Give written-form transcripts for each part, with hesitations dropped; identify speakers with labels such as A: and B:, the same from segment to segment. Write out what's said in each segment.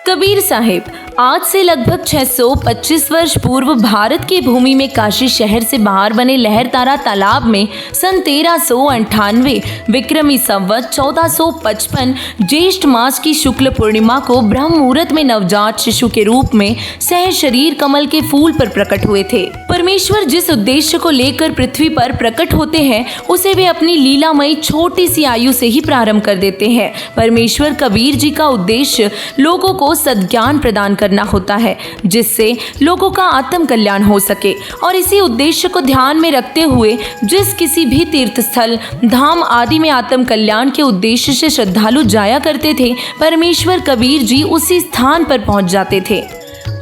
A: कबीर साहिब आज से लगभग 625 वर्ष पूर्व भारत की भूमि में काशी शहर से बाहर बने लहरतारा तालाब में सन 1398 विक्रमी संवत 1455 ज्येष्ठ मास की शुक्ल पूर्णिमा को ब्रह्म मुहूर्त में नवजात शिशु के रूप में सह शरीर कमल के फूल पर प्रकट हुए थे। परमेश्वर जिस उद्देश्य को लेकर पृथ्वी पर प्रकट होते हैं उसे वे अपनी लीलामयी छोटी सी आयु से ही प्रारंभ कर देते हैं। परमेश्वर कबीर जी का उद्देश्य लोगों को सद्ज्ञान प्रदान करना होता है जिससे लोगों का आत्म कल्याण हो सके, और इसी उद्देश्य को ध्यान में रखते हुए जिस किसी भी तीर्थ स्थल धाम आदि में आत्म कल्याण के उद्देश्य से श्रद्धालु जाया करते थे, परमेश्वर कबीर जी उसी स्थान पर पहुंच जाते थे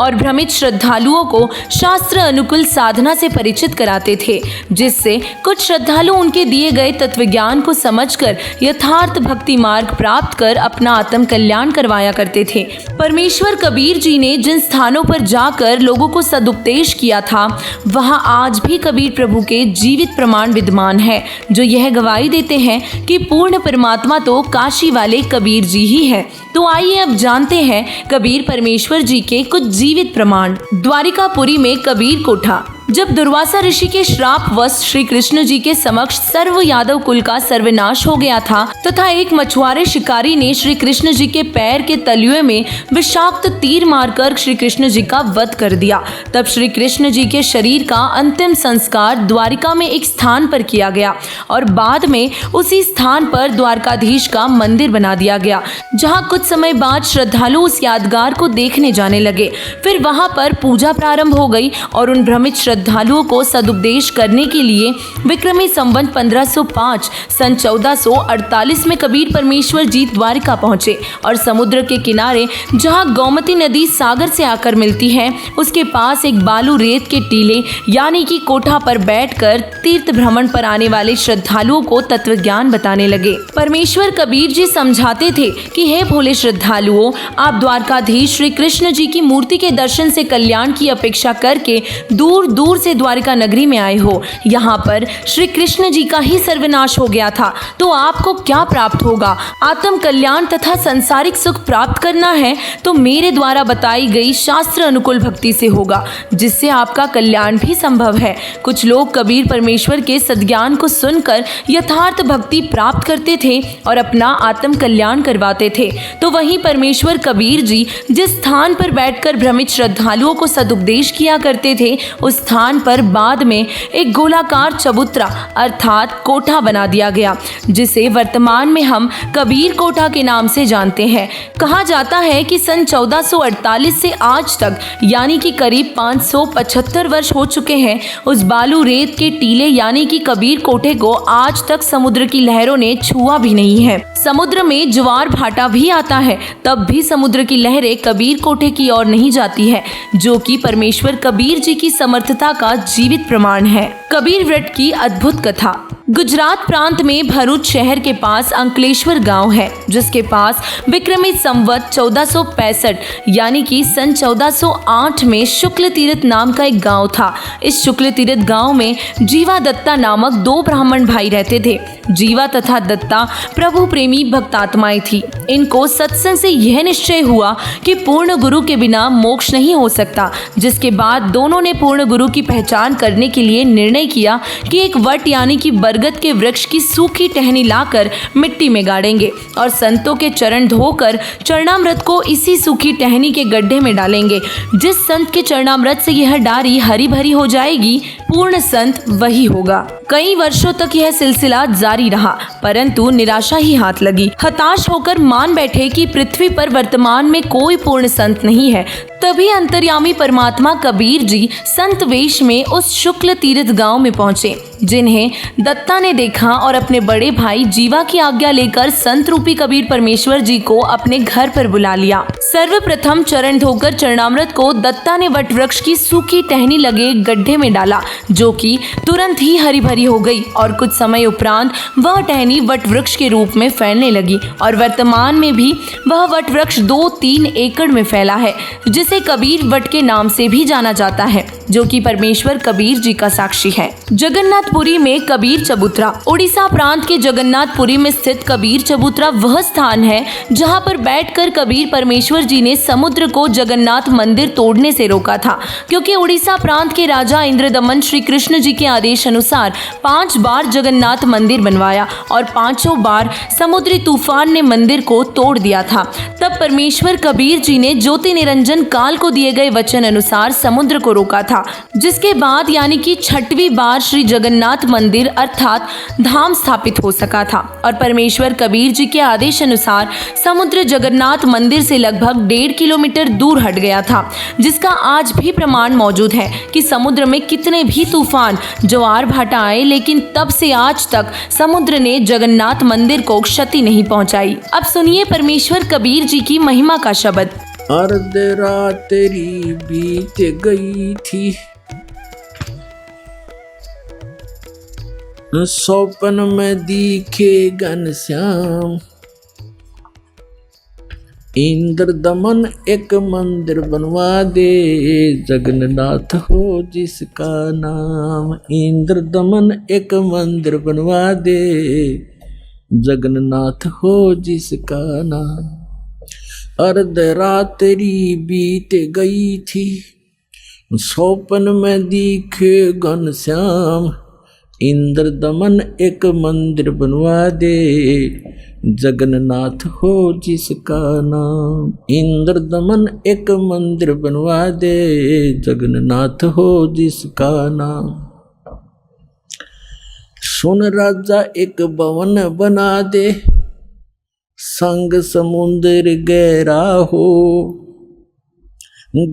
A: और भ्रमित श्रद्धालुओं को शास्त्र अनुकूल साधना से परिचित कराते थे, जिससे कुछ श्रद्धालु उनके दिए गए तत्वज्ञान को समझकर यथार्थ भक्ति मार्ग प्राप्त कर अपना आत्म कल्याण करवाया करते थे। परमेश्वर कबीर जी ने जिन स्थानों पर जाकर लोगों को सदुपदेश किया था वहां आज भी कबीर प्रभु के जीवित प्रमाण विद्यमान है, जो यह गवाही देते हैं कि पूर्ण परमात्मा तो काशी वाले कबीर जी ही है। तो आइए अब जानते हैं कबीर परमेश्वर जी के कुछ जीवित प्रमाण। द्वारिकापुरी में कबीर कोठा। जब दुर्वासा ऋषि के श्राप वश श्री कृष्ण जी के समक्ष सर्व यादव कुल का सर्वनाश हो गया था तथा एक मछुआरे शिकारी ने श्री कृष्ण जी के पैर के तलुए में विषाक्त तीर मारकर श्री कृष्ण जी का वध कर दिया, तब श्री कृष्ण जी के शरीर का अंतिम संस्कार द्वारिका में एक स्थान पर किया गया और बाद में उसी स्थान पर द्वारकाधीश का मंदिर बना दिया गया, जहाँ कुछ समय बाद श्रद्धालु उस यादगार को देखने जाने लगे। फिर वहाँ पर पूजा प्रारंभ हो गई और उन भ्रमित श्रद्धालुओं को सदुपदेश करने के लिए विक्रमी संवत 1505 सन 1448 में कबीर परमेश्वर जी द्वारिका पहुंचे और समुद्र के किनारे जहां गोमती नदी सागर से आकर मिलती है उसके पास एक बालू रेत के टीले यानी कि कोठा पर बैठकर तीर्थ भ्रमण पर आने वाले श्रद्धालुओं को तत्वज्ञान बताने लगे। परमेश्वर कबीर जी समझाते थे कि हे भोले श्रद्धालुओं, आप द्वारकाधीश श्री कृष्ण जी की मूर्ति के दर्शन से कल्याण की अपेक्षा करके दूर दूर से द्वारिका नगरी में आए हो। यहाँ पर श्री कृष्ण जी का ही सर्वनाश हो गया था, तो आपको क्या प्राप्त होगा? आत्म कल्याण तथा संसारिक सुख प्राप्त करना है तो मेरे द्वारा बताई गई शास्त्र अनुकूल भक्ति से होगा, जिससे आपका कल्याण भी संभव है। कुछ लोग कबीर परमेश्वर के सद्ज्ञान को सुनकर यथार्थ भक्ति प्राप्त करते थे और अपना आत्म कल्याण करवाते थे, तो वहीं परमेश्वर कबीर जी जिस स्थान पर बैठकर भ्रमित श्रद्धालुओं को सदुपदेश किया करते थे उस स्थान पर बाद में एक गोलाकार चबूतरा अर्थात कोठा बना दिया गया, जिसे वर्तमान में हम कबीर कोठा के नाम से जानते हैं। कहा जाता है कि सन 1448 से आज तक यानी कि करीब 575 वर्ष हो चुके हैं उस बालू रेत के टीले यानी कि कबीर कोठे को आज तक समुद्र की लहरों ने छुआ भी नहीं है। समुद्र में ज्वार भाटा भी आता है तब भी समुद्र की लहरें कबीर कोठे की ओर नहीं जाती है, जो कि परमेश्वर कबीर जी की समर्थता का जीवित प्रमाण है। कबीर व्रत की अद्भुत कथा। गुजरात प्रांत में भरूच शहर के पास अंकलेश्वर गांव है, जिसके पास विक्रमी संवत 1465 यानी कि सन 1408 में शुक्ल तीर्थ नाम का एक गांव था। इस शुक्ल तीर्थ गांव में जीवा दत्ता नामक दो ब्राह्मण भाई रहते थे। जीवा तथा दत्ता प्रभु प्रेमी भक्तात्माएं थी। इनको सत्संग से यह निश्चय हुआ कि पूर्ण गुरु के बिना मोक्ष नहीं हो सकता, जिसके बाद दोनों ने पूर्ण गुरु की पहचान करने के लिए निर्णय किया कि एक वट यानी कि बरगद के वृक्ष की सूखी टहनी लाकर मिट्टी में गाड़ेंगे और संतों के चरण धोकर चरणामृत को इसी सूखी टहनी के गड्ढे में डालेंगे। जिस संत के चरणामृत से यह डारी हरी भरी हो जाएगी, पूर्ण संत वही होगा। कई वर्षों तक यह सिलसिला जारी रहा, परंतु निराशा ही हाथ लगी। हताश होकर मान बैठे कि पृथ्वी पर वर्तमान में कोई पूर्ण संत नहीं है। तभी अंतर्यामी परमात्मा कबीर जी संत वेश में उस शुक्ल तीर्थ गांव में पहुंचे, जिन्हें दत्ता ने देखा और अपने बड़े भाई जीवा की आज्ञा लेकर संत रूपी कबीर परमेश्वर जी को अपने घर पर बुला लिया। सर्वप्रथम चरण धोकर चरणामृत को दत्ता ने वट वृक्ष की सूखी टहनी लगे गड्ढे में डाला, जो कि तुरंत ही हरी भरी हो गई और कुछ समय उपरांत वह टहनी वट वृक्ष के रूप में फैलने लगी और वर्तमान में भी वह वट वृक्ष 2-3 एकड़ में फैला है, जिस जिसे कबीर वट के नाम से भी जाना जाता है, जो कि परमेश्वर कबीर जी का साक्षी है। जगन्नाथपुरी में कबीर चबूतरा। उड़ीसा प्रांत के जगन्नाथपुरी में स्थित कबीर चबूतरा वह स्थान है जहां पर बैठकर कबीर परमेश्वर जी ने समुद्र को जगन्नाथ मंदिर तोड़ने से रोका था, क्योंकि उड़ीसा प्रांत के राजा इंद्रदमन श्री कृष्ण जी के आदेश अनुसार 5 बार जगन्नाथ मंदिर बनवाया और 5 बार समुद्री तूफान ने मंदिर को तोड़ दिया था। तब परमेश्वर कबीर जी ने ज्योति निरंजन काल को दिए गए वचन अनुसार समुद्र को रोका था, जिसके बाद यानी कि 6वीं बार श्री जगन्नाथ मंदिर अर्थात धाम स्थापित हो सका था और परमेश्वर कबीर जी के आदेश अनुसार समुद्र जगन्नाथ मंदिर से लगभग 1.5 किलोमीटर दूर हट गया था, जिसका आज भी प्रमाण मौजूद है कि समुद्र में कितने भी तूफान ज्वार भाटा आए, लेकिन तब से आज तक समुद्र ने जगन्नाथ मंदिर को क्षति नहीं पहुंचाई। अब सुनिए परमेश्वर कबीर जी की महिमा का शब्द।
B: अर्ध रात्रि बीत गई थी, सौपन में दिखे घनश्याम, इंद्र दमन एक मंदिर बनवा दे, जगन्नाथ हो जिसका नाम। इंद्र दमन एक मंदिर बनवा दे, जगन्नाथ हो जिसका नाम। अर्ध रात्रि बीत गई थी, सौपन में दिखे घनश्याम, इंद्र दमन एक मंदिर बनवा दे, जगन्नाथ हो जिसका नाम। इंद्र दमन एक मंदिर बनवा दे, जगन्नाथ हो जिसका नाम। सुन राजा एक भवन बना दे, संग समुद्र गहरा हो,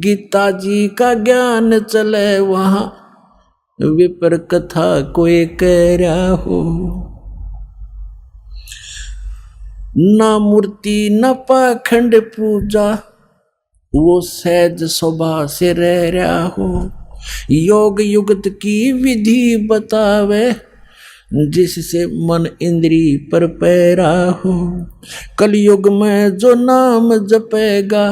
B: गीता जी का ज्ञान चले वहाँ, विपर कथा कोई कह रहा हो। ना मूर्ति न पाखंड पूजा, वो सहज स्वभाव से रह रहा हो। योग युगत की विधि बतावे, जिससे मन इंद्री पर पैरा हो। कलयुग में जो नाम जपेगा,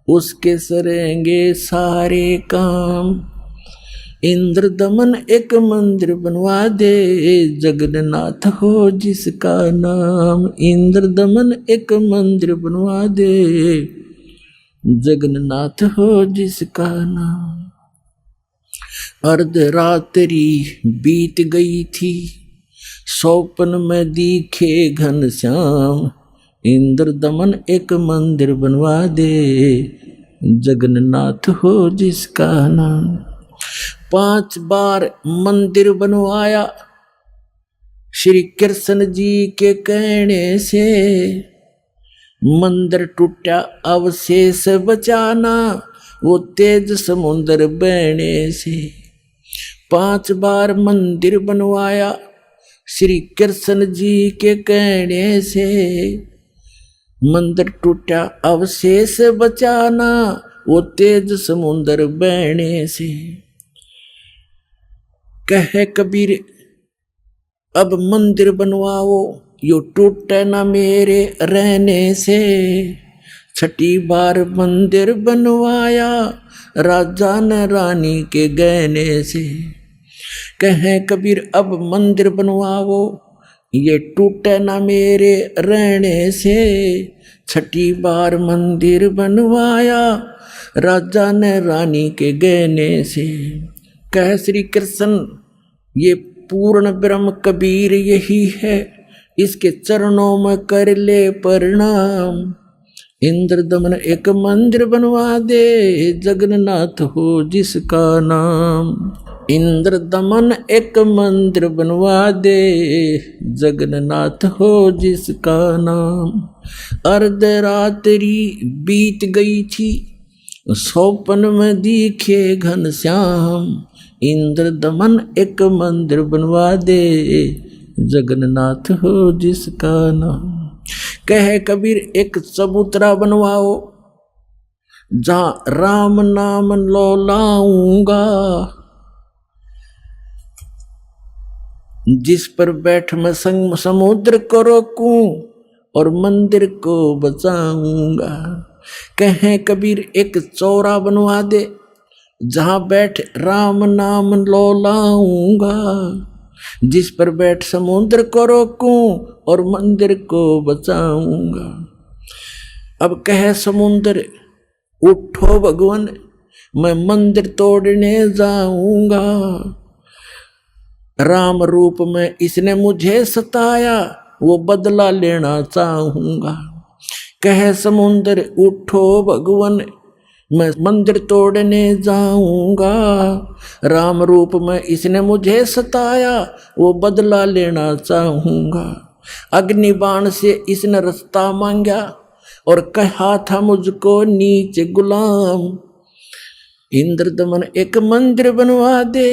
B: उसके सरेंगे सारे काम। इंद्र दमन एक मंदिर बनवा दे, जगन्नाथ हो जिसका नाम। इंद्र दमन एक मंदिर बनवा दे, जगन्नाथ हो जिसका नाम। अर्ध रात्रि बीत गई थी, सौपन में दिखे घनश्याम, इंद्र दमन एक मंदिर बनवा दे, जगन्नाथ हो जिसका नाम। 5 बार मंदिर बनवाया श्री कृष्ण जी के कहने से, मंदिर टूटा अवशेष बचाना, वो तेज समुद्र बहने से। 5 बार मंदिर बनवाया श्री कृष्ण जी के कहने से, मंदिर टूटा अवशेष बचाना, वो तेज समुद्र बहने से। कहे कबीर अब मंदिर बनवाओ, यो टूटे ना मेरे रहने से। 6ठी बार मंदिर बनवाया राजा ने रानी के गहने से। कहे कबीर अब मंदिर बनवाओ, ये टूटे ना मेरे रहने से। 6ठी बार मंदिर बनवाया राजा ने रानी के गहने से। कह श्री कृष्ण ये पूर्ण ब्रह्म कबीर यही है, इसके चरणों में कर ले प्रणाम। इंद्र दमन एक मंदिर बनवा दे, जगन्नाथ हो जिसका नाम। इंद्र दमन एक मंदिर बनवा दे, जगन्नाथ हो जिसका नाम। अर्ध रात्रि बीत गई थी, सौपन में दिखे घनश्याम, इंद्र दमन एक मंदिर बनवा दे, जगन्नाथ हो जिसका नाम। कहे कबीर एक चबूतरा बनवाओ, जहां राम नाम लो लाऊंगा, जिस पर बैठ मैं समुद्र को रोकूं और मंदिर को बचाऊंगा। कहें कबीर एक चौरा बनवा दे, जहां बैठ राम नाम लो लाऊंगा, जिस पर बैठ समुद्र को रोकूं और मंदिर को बचाऊंगा। अब कहे समुद्र उठो भगवान, मैं मंदिर तोड़ने जाऊंगा, राम रूप में इसने मुझे सताया, वो बदला लेना चाहूंगा। कहे समुद्र उठो भगवान, मैं मंदिर तोड़ने जाऊंगा, राम रूप में इसने मुझे सताया, वो बदला लेना चाहूंगा। अग्निबाण से इसने रास्ता मांगा और कहा था मुझको नीच गुलाम, इंद्र दमन एक मंदिर बनवा दे,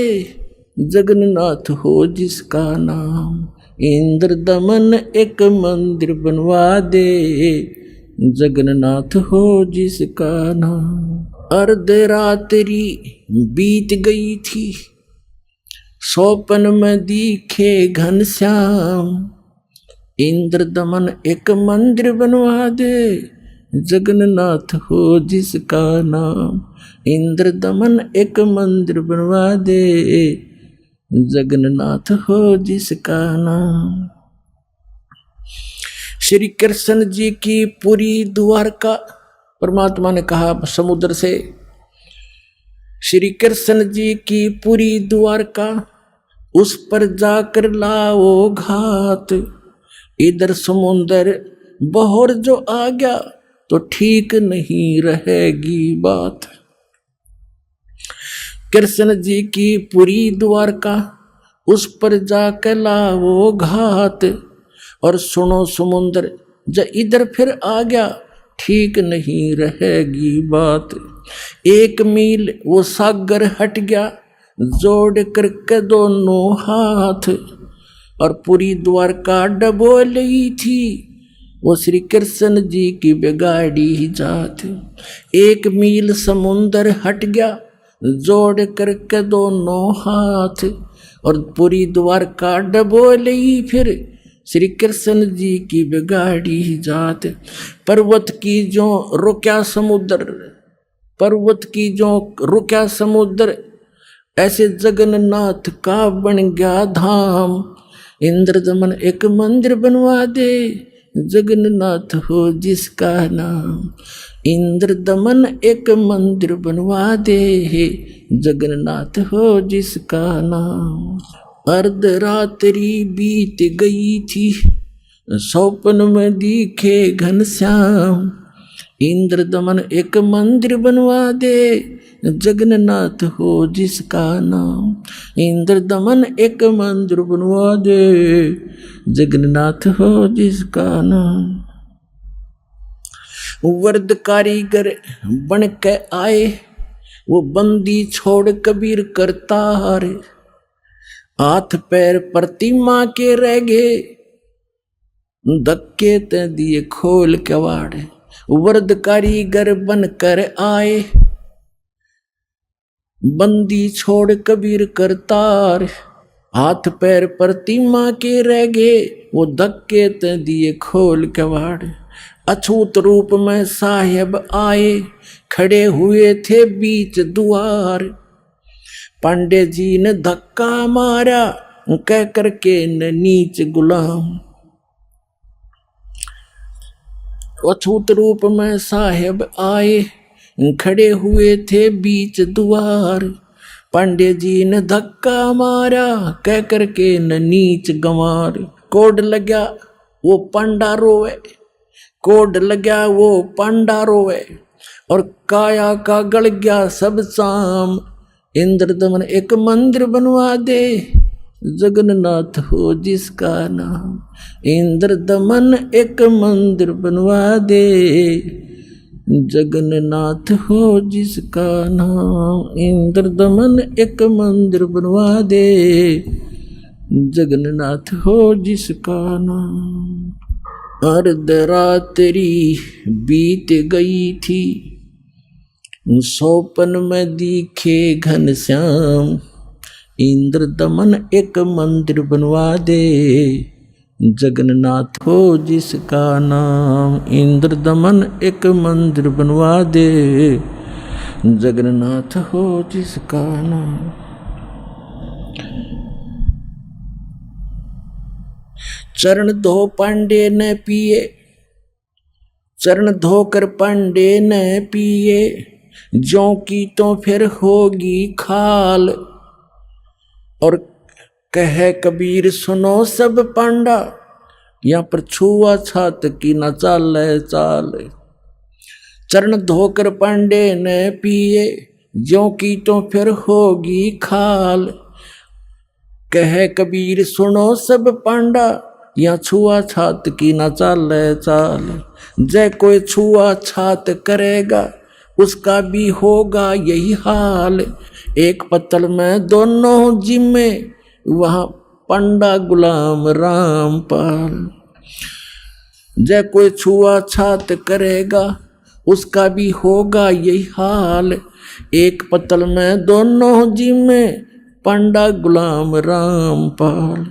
B: जगन्नाथ हो जिसका नाम, इंद्र दमन एक मंदिर बनवा दे, जगन्नाथ हो जिसका नाम। अर्धरात्रि बीत गई थी, स्वप्न में दिखे घनश्याम, इंद्र दमन एक मंदिर बनवा दे, जगन्नाथ हो जिसका नाम, इंद्र दमन एक मंदिर बनवा दे, जगन्नाथ हो जिसका नाम। श्री कृष्ण जी की पूरी द्वारका, परमात्मा ने कहा समुद्र से, श्री कृष्ण जी की पूरी द्वारका, उस पर जाकर लाओ घात, इधर समुद्र बहर जो आ गया तो ठीक नहीं रहेगी बात। कृष्ण जी की पूरी द्वारका, उस पर जाकर लाओ घात, और सुनो समुद्र जब इधर फिर आ गया ठीक नहीं रहेगी बात। एक मील वो सागर हट गया, जोड़ करके दोनों हाथ, और पूरी द्वारका डबोली थी, वो श्री कृष्ण जी की बिगाड़ी जात। एक मील समुद्र हट गया, जोड़ करके दोनों हाथ, और पूरी द्वारका डबोली फिर श्री कृष्ण जी की बिगाड़ी जात। पर्वत की जो रुक्या समुद्र, पर्वत की जो रुक्या समुद्र, ऐसे जगन्नाथ का बन गया धाम, इंद्र दमन एक मंदिर बनवा दे, जगन्नाथ हो जिसका नाम, इंद्र दमन एक मंदिर बनवा दे, जगन्नाथ हो जिसका नाम। अर्धरात्रि बीत गई थी, स्वप्न में दिखे घनश्याम, इंद्र दमन एक मंदिर बनवा दे, जगन्नाथ हो जिसका नाम, इंद्र दमन एक मंदिर बनवा दे, जगन्नाथ हो जिसका नाम। वर्द कारीगर बन के आए, वो बंदी छोड़ कबीर करतार, हाथ पैर प्रतिमा के रह गए, धक्के ते दिए खोल कवाड़। वर्द कारीगर बन कर आए, बंदी छोड़ कबीर करतार, हाथ पैर प्रतिमा के रह गए, वो धक्के ते दिए खोल कवाड़। अछूत रूप में साहेब आए, खड़े हुए थे बीच द्वार, पांडे जी ने धक्का मारा, कह करके न नीच गुलाम। अछूत रूप में साहेब आए, खड़े हुए थे बीच द्वार, पांडे जी ने धक्का मारा, कह करके न नीच गंवार। कोड लग्या वो पांडा रोवे, कोड लग्या वो पांडा रोवे, और काया का गल गया सब शाम, इंद्र दमन एक मंदिर बनवा दे, जगन्नाथ हो जिसका नाम, इंद्र दमन एक मंदिर बनवा दे, जगन्नाथ हो जिसका नाम, इंद्र दमन एक मंदिर बनवा दे, जगन्नाथ हो जिसका नाम। अर्धरात्रि बीत गई थी, स्वप्न में दिखे घनश्याम, इंद्र दमन एक मंदिर बनवा दे, जगन्नाथ हो जिसका नाम, इंद्र दमन एक मंदिर बनवा दे, जगन्नाथ हो जिसका नाम। चरण धो पांडे न पिए, चरण धोकर पांडे न पिए, ज्यों की तो फिर होगी खाल। और कहे कबीर सुनो सब पांडा, यहाँ पर छुआ छात की न चाल चाल। चरण धोकर पांडे न पिए, ज्यों की तो फिर होगी खाल। कहे कबीर सुनो सब पांडा, यहाँ छुआ छात की न चाल चाल। जय कोई छुआ छात करेगा, उसका भी होगा यही हाल। एक पत्तल में दोनों जिम्मे, वहाँ पंडा गुलाम रामपाल। जय कोई छुआ छात करेगा, उसका भी होगा यही हाल। एक पत्तल में दोनों जिम्मे, पंडा गुलाम रामपाल।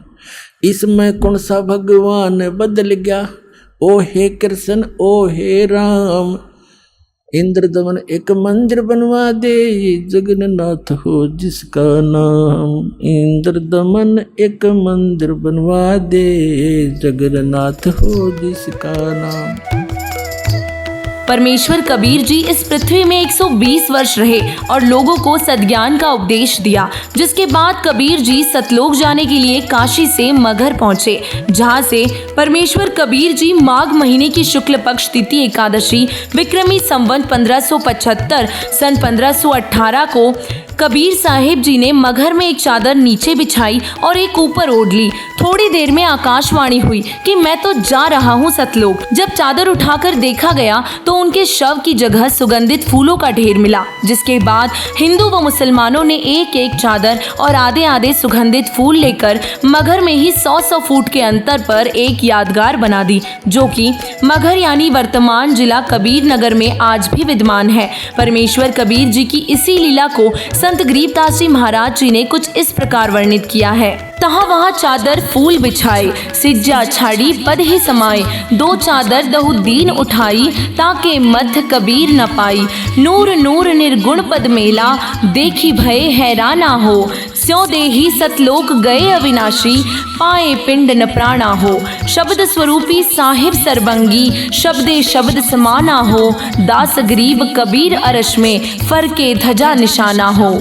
B: इसमें कौन सा भगवान बदल गया, ओ हे कृष्ण ओ हे राम। इंद्र दमन एक मंदिर बनवा दे, जगन्नाथ हो जिसका नाम। इंद्र दमन एक मंदिर बनवा दे, जगन्नाथ हो जिसका नाम।
A: परमेश्वर कबीर जी इस पृथ्वी में 120 वर्ष रहे और लोगों को सद्ज्ञान का उपदेश दिया, जिसके बाद कबीर जी सतलोक जाने के लिए काशी से मगहर पहुंचे, जहां से परमेश्वर कबीर जी माघ महीने की शुक्ल पक्ष तिथि एकादशी विक्रमी संवत 1575 सन 1518 को कबीर साहिब जी ने मगहर में एक चादर नीचे बिछाई और एक ऊपर ओढ़ ली। थोड़ी देर में आकाशवाणी हुई कि मैं तो जा रहा हूँ सतलोक। जब चादर उठाकर देखा गया तो उनके शव की जगह सुगंधित फूलों का ढेर मिला, जिसके बाद हिंदू व मुसलमानों ने एक एक चादर और आधे आधे सुगंधित फूल लेकर मगहर में ही 100 फुट के अंतर पर एक यादगार बना दी, जो कि मगहर यानी वर्तमान जिला कबीर नगर में आज भी विद्यमान है। परमेश्वर कबीर जी की इसी लीला को संत गरीबदास जी महाराज जी ने कुछ इस प्रकार वर्णित किया है। तहाँ वहाँ चादर फूल बिछाए, सिज्जा छाड़ी पद ही समाए, दो चादर दहु दीन उठाई, ताके मध्य कबीर न पाई। नूर नूर निर्गुण पद मेला, देखी भय हैराना हो, स्यों देही सतलोक गए अविनाशी, पाए पिंड न प्राणा हो। शब्द स्वरूपी साहिब सरबंगी, शब्दे शब्द समाना हो, दास गरीब कबीर अरश में, फर के ध्वजा निशाना हो।